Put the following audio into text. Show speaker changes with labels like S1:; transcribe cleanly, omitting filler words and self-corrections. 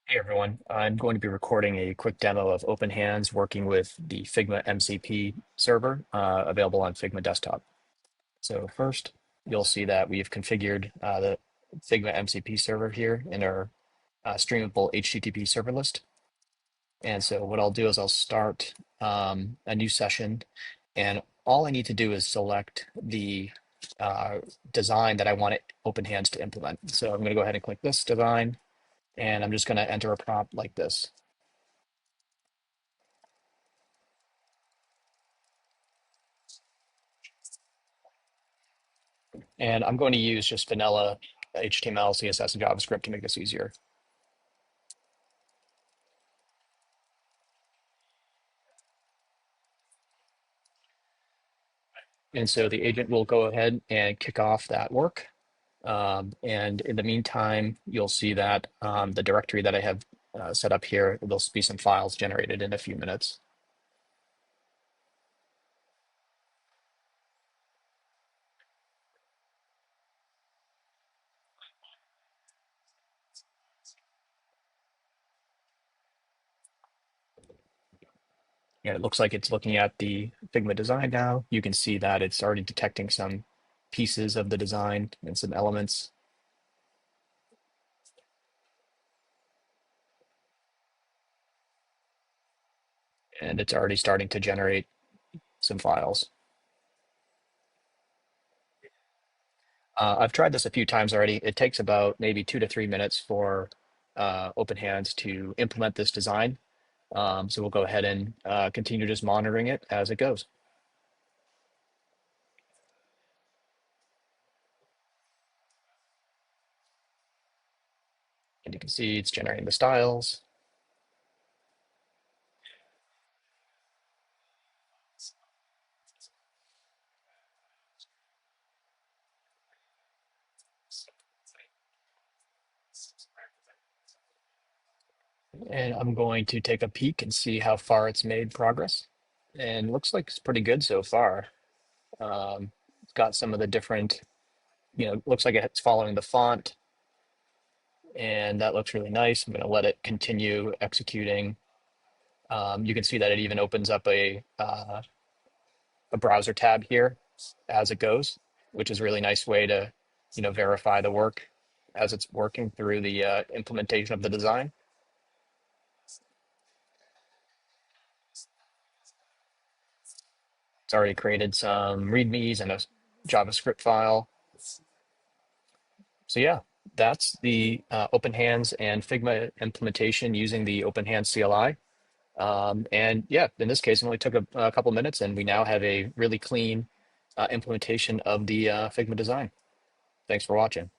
S1: Hey everyone, I'm going to be recording a quick demo of OpenHands working with the Figma MCP server available on Figma Desktop. So first, you'll see that we've configured the Figma MCP server here in our streamable HTTP server list. And so what I'll do is I'll start a new session, and all I need to do is select the uh, design that I want OpenHands to implement. So I'm going to go ahead and click this design, and I'm just going to enter a prompt like this. And I'm going to use just vanilla HTML, CSS, and JavaScript to make this easier. And so the agent will go ahead and kick off that work. And in the meantime, you'll see that the directory that I have set up here, there'll be some files generated in a few minutes. And it looks like it's looking at the Figma design now. You can see that it's already detecting some pieces of the design and some elements. And it's already starting to generate some files. I've tried this a few times already. It takes about maybe 2 to 3 minutes for OpenHands to implement this design. So we'll go ahead and continue just monitoring it as it goes. And you can see it's generating the styles. And I'm going to take a peek and see how far it's made progress. And looks like it's pretty good so far. It's got some of the different, looks like it's following the font, and that looks really nice. I'm going to let it continue executing. You can see that it even opens up a browser tab here as it goes, which is a really nice way to, verify the work as it's working through the implementation of the design. It's already created some READMEs and a JavaScript file. So yeah, that's the OpenHands and Figma implementation using the OpenHands CLI. And yeah, in this case, it only took a couple minutes, and we now have a really clean implementation of the Figma design. Thanks for watching.